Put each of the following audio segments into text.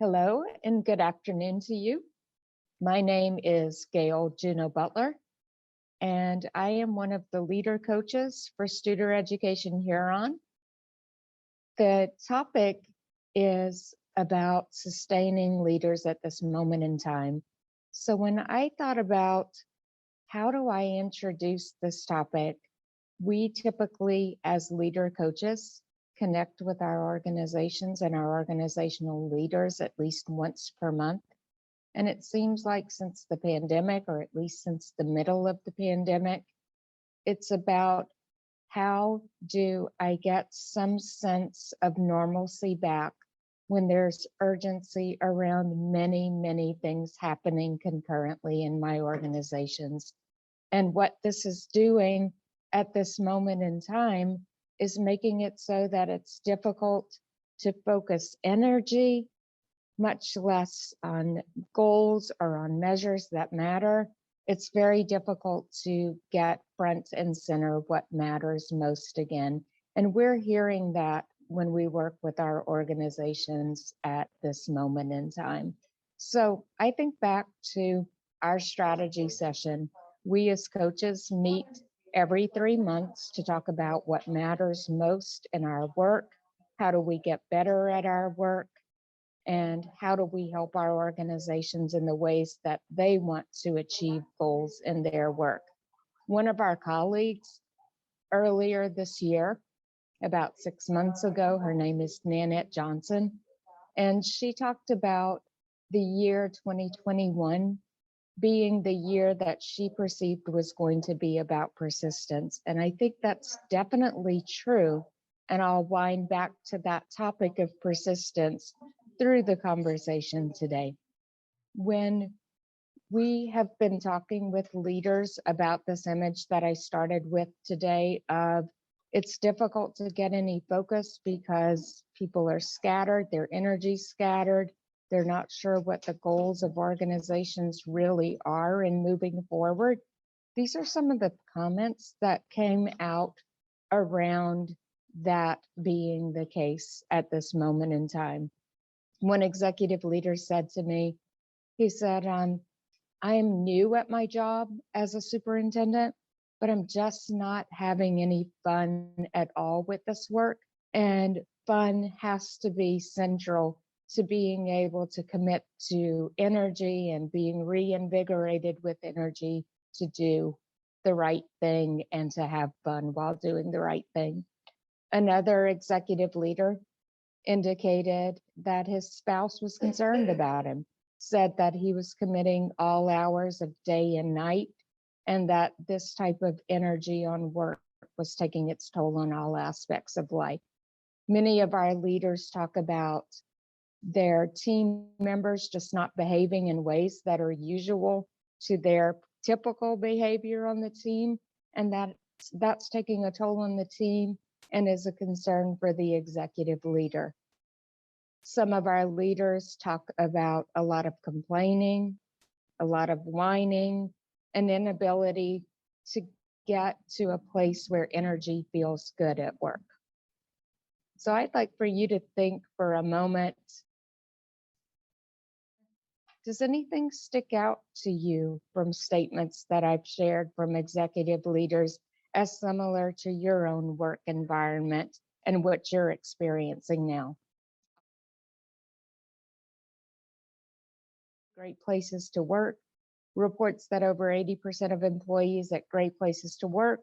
Hello and good afternoon to you. My name is Gail Juno Butler, and I am one of the leader coaches for Student Education Huron. The topic is about sustaining leaders at this moment in time. So when I thought about how do I introduce this topic, we typically, as leader coaches, connect with our organizations and our organizational leaders at least once per month. And it seems like since the pandemic, or at least since the middle of the pandemic, it's about how do I get some sense of normalcy back when there's urgency around many, many things happening concurrently in my organizations. And what this is doing at this moment in time is making it so that it's difficult to focus energy, much less on goals or on measures that matter. It's very difficult to get front and center what matters most again. And we're hearing that when we work with our organizations at this moment in time. So I think back to our strategy session. We as coaches meet every 3 months to talk about what matters most in our work. How do we get better at our work? And how do we help our organizations in the ways that they want to achieve goals in their work? One of our colleagues earlier this year, about 6 months ago, her name is Nanette Johnson, and she talked about the year 2021 being the year that she perceived was going to be about persistence. And I think that's definitely true. And I'll wind back to that topic of persistence through the conversation today. When we have been talking with leaders about this image that I started with today of it's difficult to get any focus because people are scattered, their energy's scattered, they're not sure what the goals of organizations really are in moving forward. These are some of the comments that came out around that being the case at this moment in time. One executive leader said to me, he said, I'm new at my job as a superintendent, but I'm just not having any fun at all with this work. And fun has to be central to being able to commit to energy and being reinvigorated with energy to do the right thing and to have fun while doing the right thing. Another executive leader indicated that his spouse was concerned about him, said that he was committing all hours of day and night, and that this type of energy on work was taking its toll on all aspects of life. Many of our leaders talk about their team members just not behaving in ways that are usual to their typical behavior on the team, and that's taking a toll on the team and is a concern for the executive leader. Some of our leaders talk about a lot of complaining, a lot of whining, an inability to get to a place where energy feels good at work. So I'd like for you to think for a moment, does anything stick out to you from statements that I've shared from executive leaders as similar to your own work environment and what you're experiencing now? Great Places to Work reports that over 80% of employees at Great Places to Work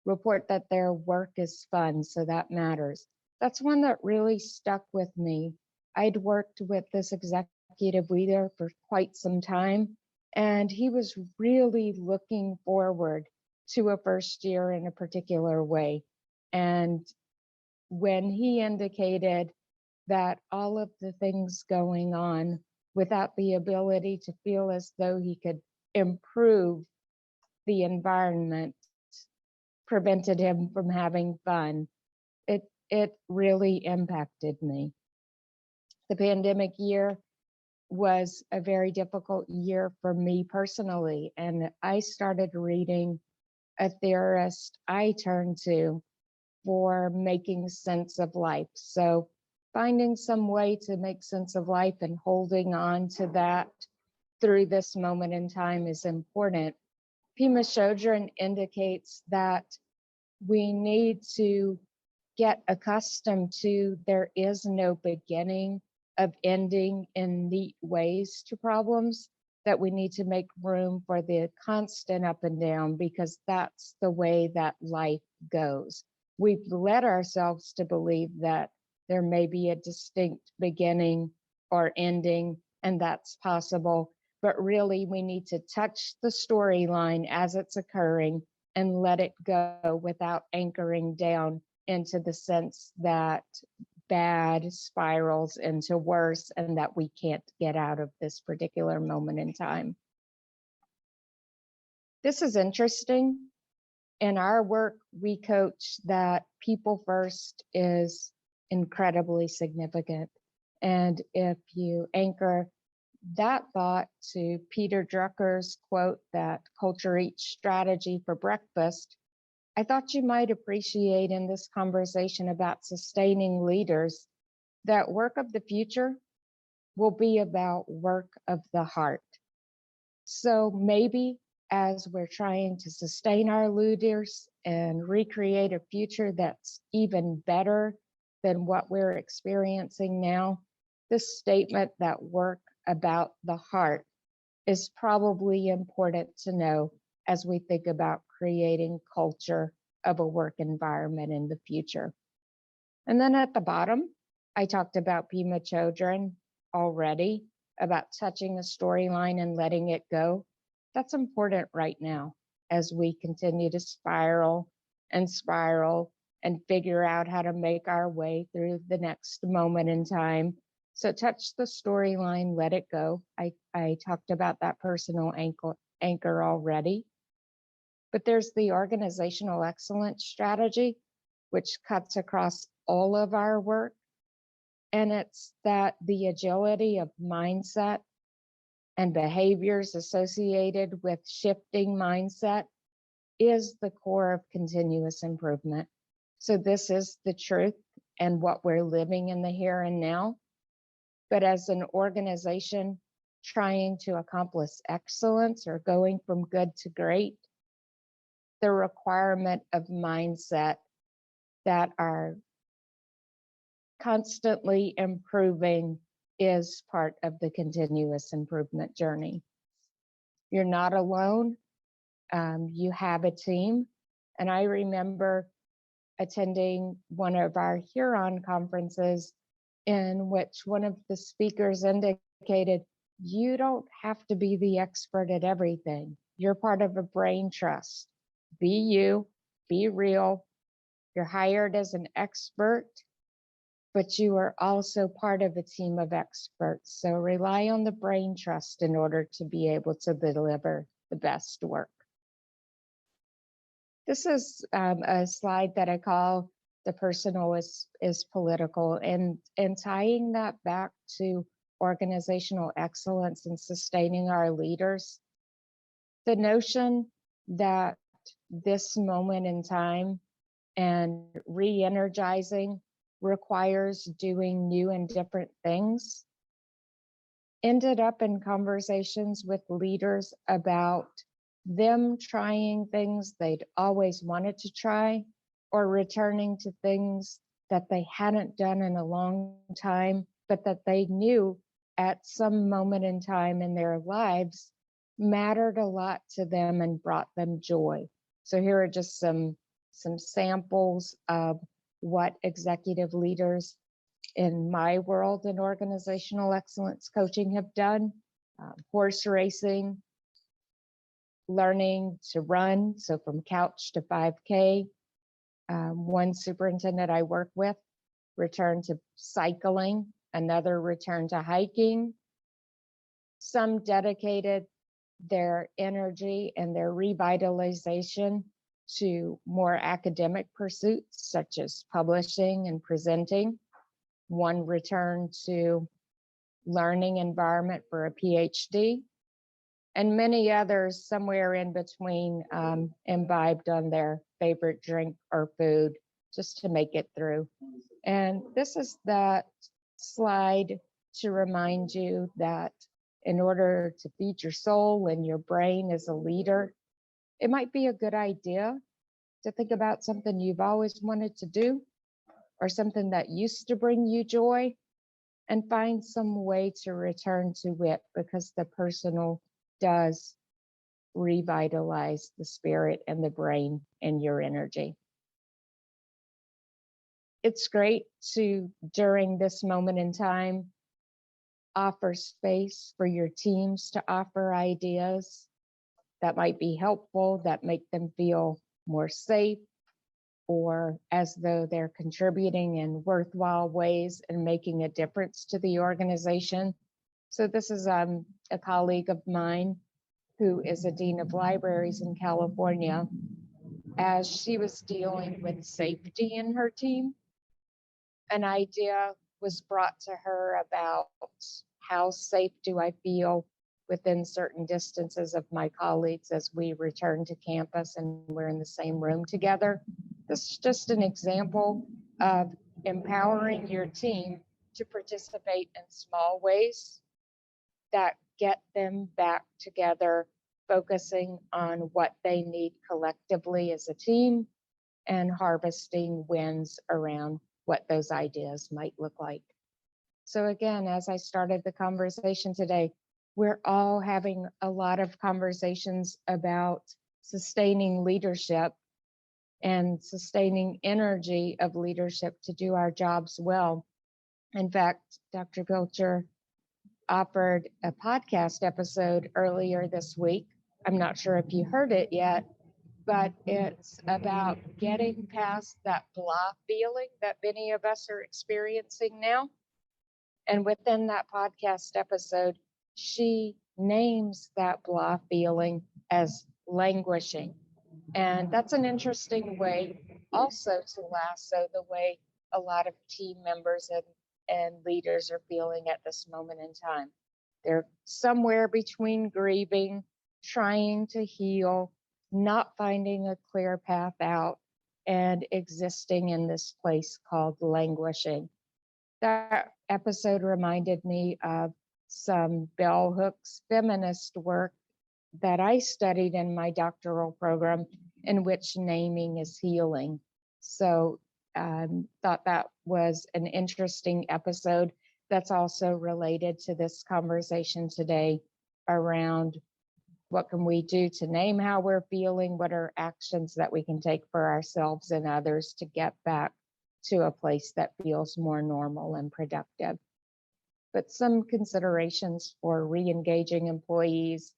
report that their work is fun, so that matters. That's one that really stuck with me. I'd worked with this executive leader for quite some time, and he was really looking forward to a first year in a particular way. And when he indicated that all of the things going on without the ability to feel as though he could improve the environment prevented him from having fun, it really impacted me. The pandemic year was a very difficult year for me personally, and I started reading a theorist I turned to for making sense of life. So finding some way to make sense of life and holding on to that through this moment in time is important. Pima Chodron indicates that we need to get accustomed to there is no beginning of ending in neat ways to problems, that we need to make room for the constant up and down because that's the way that life goes. We've led ourselves to believe that there may be a distinct beginning or ending, and that's possible. But really, we need to touch the storyline as it's occurring and let it go without anchoring down into the sense that bad spirals into worse and that we can't get out of this particular moment in time. This is interesting. In our work, we coach that people first is incredibly significant. And if you anchor that thought to Peter Drucker's quote that culture eats strategy for breakfast, I thought you might appreciate in this conversation about sustaining leaders that work of the future will be about work of the heart. So maybe as we're trying to sustain our leaders and recreate a future that's even better than what we're experiencing now, this statement that work about the heart is probably important to know as we think about creating culture of a work environment in the future. And then at the bottom, I talked about Pima Chodron already, about touching a storyline and letting it go. That's important right now as we continue to spiral and figure out how to make our way through the next moment in time. So touch the storyline, let it go. I talked about that personal anchor already. But there's the organizational excellence strategy, which cuts across all of our work. And it's that the agility of mindset and behaviors associated with shifting mindset is the core of continuous improvement. So this is the truth and what we're living in the here and now. But as an organization trying to accomplish excellence or going from good to great, the requirement of mindset that are constantly improving is part of the continuous improvement journey. You're not alone. You have a team. And I remember attending one of our Huron conferences in which one of the speakers indicated, you don't have to be the expert at everything. You're part of a brain trust. Be you, be real. You're hired as an expert, but you are also part of a team of experts. So rely on the brain trust in order to be able to deliver the best work. This is a slide that I call the personal is political, and tying that back to organizational excellence and sustaining our leaders. The notion that this moment in time and re-energizing requires doing new and different things ended up in conversations with leaders about them trying things they'd always wanted to try or returning to things that they hadn't done in a long time, but that they knew at some moment in time in their lives mattered a lot to them and brought them joy. So here are just some samples of what executive leaders in my world in organizational excellence coaching have done. Horse racing, learning to run, so from couch to 5K. One superintendent I work with returned to cycling, another returned to hiking. Some dedicated their energy and their revitalization to more academic pursuits, such as publishing and presenting. One returned to learning environment for a PhD, and many others somewhere in between imbibed on their favorite drink or food just to make it through. And this is that slide to remind you that in order to feed your soul and your brain as a leader, it might be a good idea to think about something you've always wanted to do or something that used to bring you joy, and find some way to return to it, because the personal does revitalize the spirit and the brain and your energy. It's great to, during this moment in time, offer space for your teams to offer ideas that might be helpful, that make them feel more safe, or as though they're contributing in worthwhile ways and making a difference to the organization. So this is a colleague of mine who is a dean of libraries in California. As she was dealing with safety in her team, an idea was brought to her about how safe do I feel within certain distances of my colleagues as we return to campus and we're in the same room together. This is just an example of empowering your team to participate in small ways that get them back together, focusing on what they need collectively as a team and harvesting wins around what those ideas might look like. So again, as I started the conversation today, we're all having a lot of conversations about sustaining leadership and sustaining energy of leadership to do our jobs well. In fact, Dr. Pilcher offered a podcast episode earlier this week. I'm not sure if you heard it yet, but it's about getting past that blah feeling that many of us are experiencing now. And within that podcast episode, she names that blah feeling as languishing. And that's an interesting way also to lasso the way a lot of team members and leaders are feeling at this moment in time. They're somewhere between grieving, trying to heal, not finding a clear path out, and existing in this place called languishing. That episode reminded me of some bell hooks feminist work that I studied in my doctoral program, in which naming is healing. So thought that was an interesting episode that's also related to this conversation today around what can we do to name how we're feeling, what are actions that we can take for ourselves and others to get back to a place that feels more normal and productive. But some considerations for re-engaging employees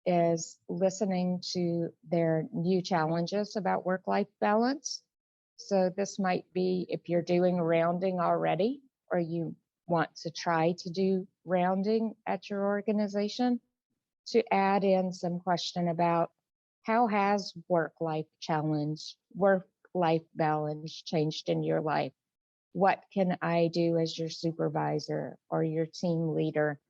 is listening to their new challenges about work-life balance. So this might be if you're doing rounding already, or you want to try to do rounding at your organization, to add in some question about how has work-life balance changed in your life? What can I do as your supervisor or your team leader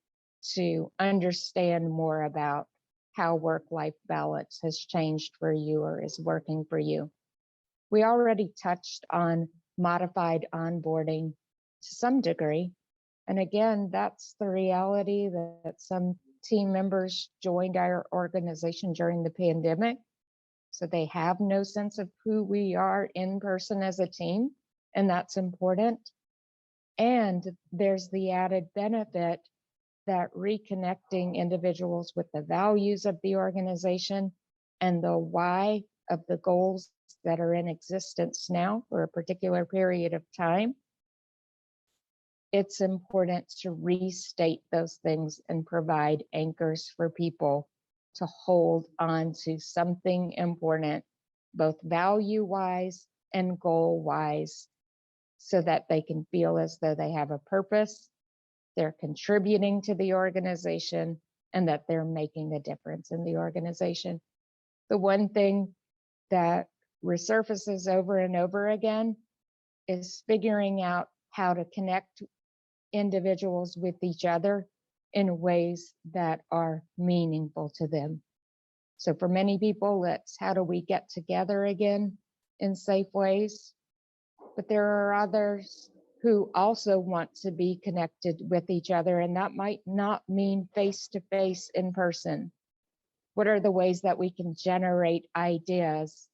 to understand more about how work-life balance has changed for you or is working for you? We already touched on modified onboarding to some degree. And again, that's the reality that some team members joined our organization during the pandemic. So they have no sense of who we are in person as a team, and that's important. And there's the added benefit that reconnecting individuals with the values of the organization and the why of the goals that are in existence now for a particular period of time, it's important to restate those things and provide anchors for people to hold on to something important, both value-wise and goal-wise, so that they can feel as though they have a purpose, they're contributing to the organization, and that they're making a difference in the organization. The one thing that resurfaces over and over again is figuring out how to connect individuals with each other in ways that are meaningful to them. So for many people, it's how do we get together again in safe ways? but there are others who also want to be connected with each other, and that might not mean face-to-face in person. What are the ways that we can generate ideas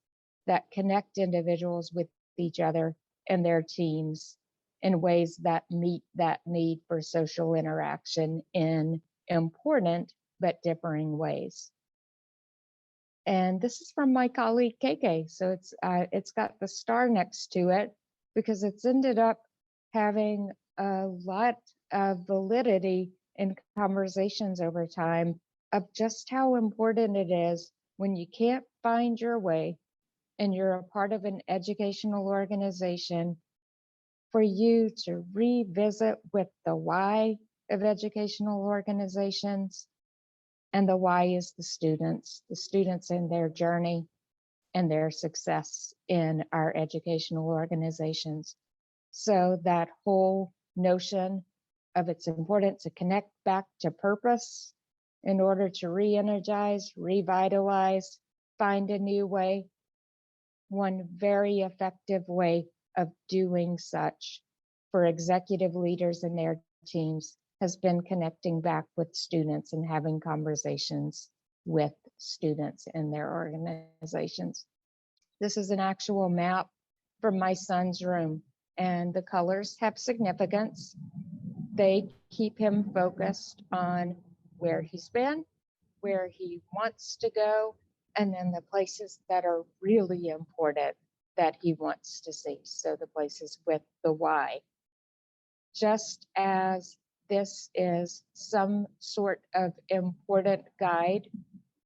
that connect individuals with each other and their teams in ways that meet that need for social interaction in important but differing ways? And this is from my colleague KK. So it's got the star next to it because it's ended up having a lot of validity in conversations over time of just how important it is when you can't find your way and you're a part of an educational organization for you to revisit with the why of educational organizations. And the why is the students and their journey and their success in our educational organizations. So that whole notion of it's important to connect back to purpose in order to re-energize, revitalize, find a new way. One very effective way of doing such for executive leaders and their teams has been connecting back with students and having conversations with students in their organizations. This is an actual map from my son's room, and the colors have significance. They keep him focused on where he's been, where he wants to go, and then the places that are really important that he wants to see. So the places with the why. Just as this is some sort of important guide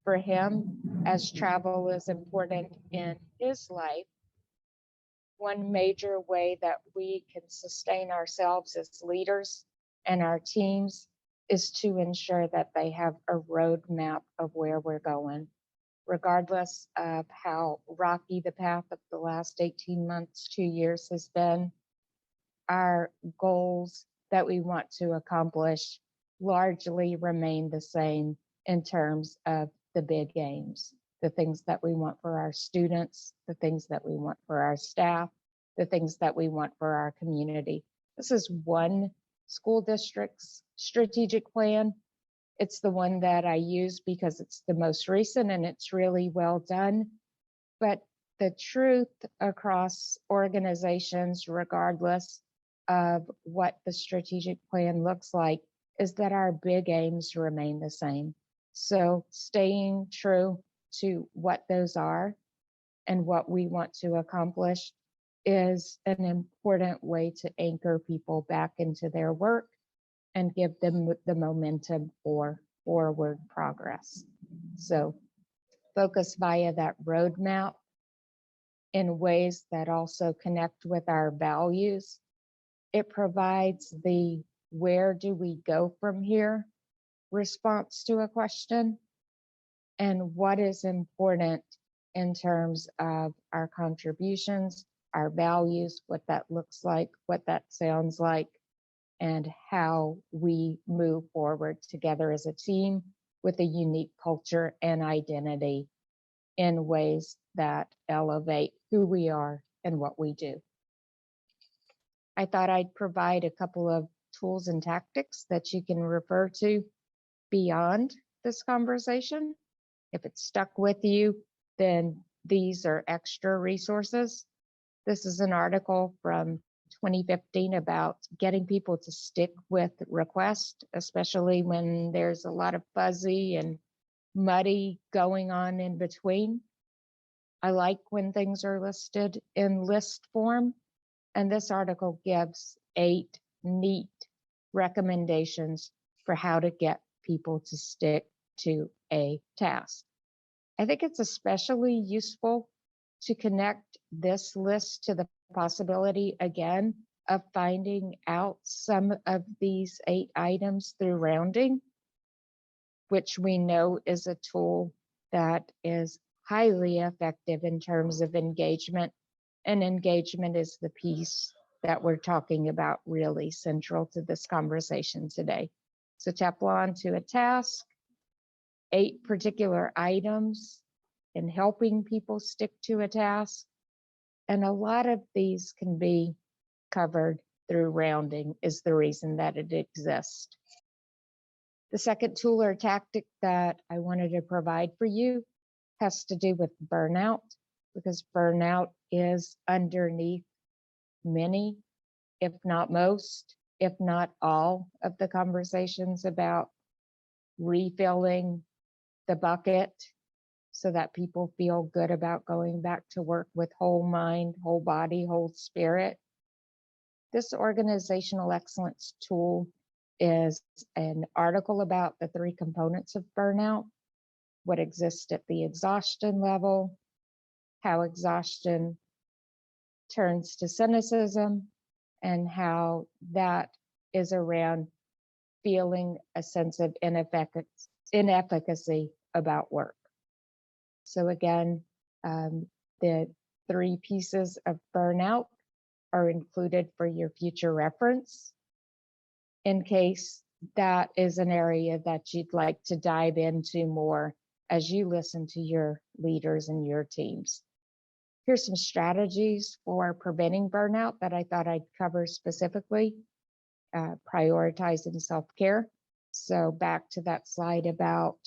for him, as travel is important in his life, one major way that we can sustain ourselves as leaders and our teams is to ensure that they have a roadmap of where we're going, regardless of how rocky the path of the last 18 months, 2 years has been. Our goals that we want to accomplish largely remain the same in terms of the big aims, the things that we want for our students, the things that we want for our staff, the things that we want for our community. This is one school district's strategic plan. It's the one that I use because it's the most recent and it's really well done. But the truth across organizations, regardless of what the strategic plan looks like, is that our big aims remain the same. So staying true to what those are and what we want to accomplish is an important way to anchor people back into their work and give them the momentum for forward progress. So focus via that roadmap in ways that also connect with our values. It provides the where do we go from here response to a question, and what is important in terms of our contributions, our values, what that looks like, what that sounds like, and how we move forward together as a team with a unique culture and identity in ways that elevate who we are and what we do. I thought I'd provide a couple of tools and tactics that you can refer to beyond this conversation. If it's stuck with you, then these are extra resources. This is an article from 2015 about getting people to stick with requests, especially when there's a lot of fuzzy and muddy going on in between. I like when things are listed in list form, and this article gives 8 neat recommendations for how to get people to stick to a task. I think it's especially useful to connect this list to the possibility, again, of finding out some of these 8 items through rounding, which we know is a tool that is highly effective in terms of engagement. And engagement is the piece that we're talking about, really central to this conversation today. So tap on to a task, 8 particular items in helping people stick to a task, And a lot of these can be covered through rounding is the reason that it exists. The second tool or tactic that I wanted to provide for you has to do with burnout, because burnout is underneath many, if not most, if not all of the conversations about refilling the bucket so that people feel good about going back to work with whole mind, whole body, whole spirit. This organizational excellence tool is an article about the 3 components of burnout, what exists at the exhaustion level, how exhaustion turns to cynicism, and how that is around feeling a sense of inefficacy about work. So again, the 3 pieces of burnout are included for your future reference in case that is an area that you'd like to dive into more as you listen to your leaders and your teams. Here's some strategies for preventing burnout that I thought I'd cover specifically. Prioritizing self-care. So back to that slide about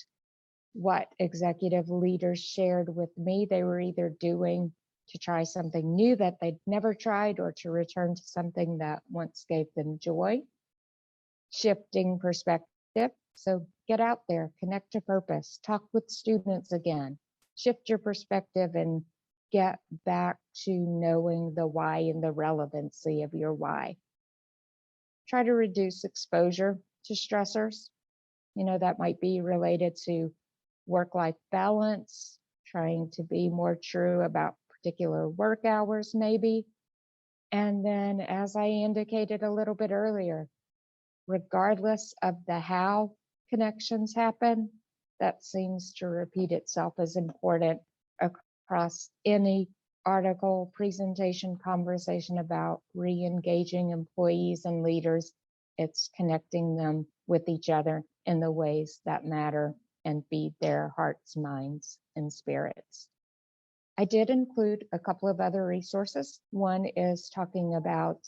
what executive leaders shared with me they were either doing to try something new that they'd never tried or to return to something that once gave them joy. Shifting perspective. So get out there, connect to purpose, talk with students again, shift your perspective and get back to knowing the why and the relevancy of your why. Try to reduce exposure to stressors. That might be related to work-life balance, trying to be more true about particular work hours maybe. And then, as I indicated a little bit earlier, regardless of the how connections happen, that seems to repeat itself as important across any article, presentation, conversation about re-engaging employees and leaders. It's connecting them with each other in the ways that matter and feed their hearts, minds, and spirits. I did include a couple of other resources. One is talking about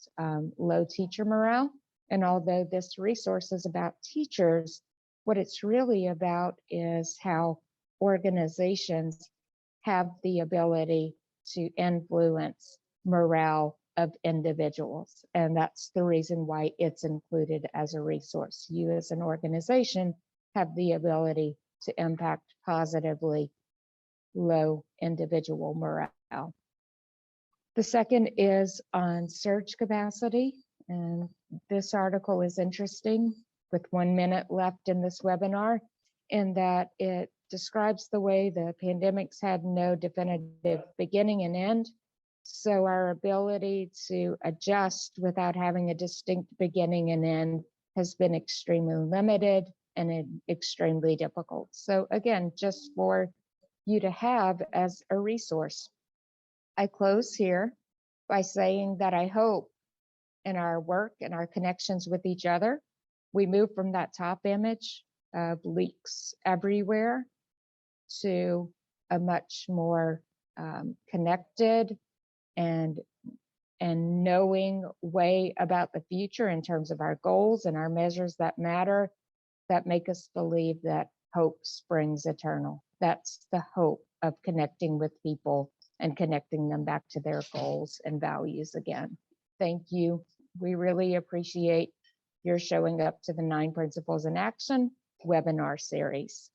low teacher morale. And although this resource is about teachers, what it's really about is how organizations have the ability to influence morale of individuals. And that's the reason why it's included as a resource. You as an organization have the ability to impact positively low individual morale. The second is on surge capacity. And this article is interesting with 1 minute left in this webinar, in that it describes the way the pandemics had no definitive beginning and end. So our ability to adjust without having a distinct beginning and end has been extremely limited and extremely difficult. So again, just for you to have as a resource. I close here by saying that I hope in our work and our connections with each other, we move from that top image of leaks everywhere to a much more connected and knowing way about the future in terms of our goals and our measures that matter, that make us believe that hope springs eternal. That's the hope of connecting with people and connecting them back to their goals and values again. Thank you. We really appreciate your showing up to the 9 Principles in Action webinar series.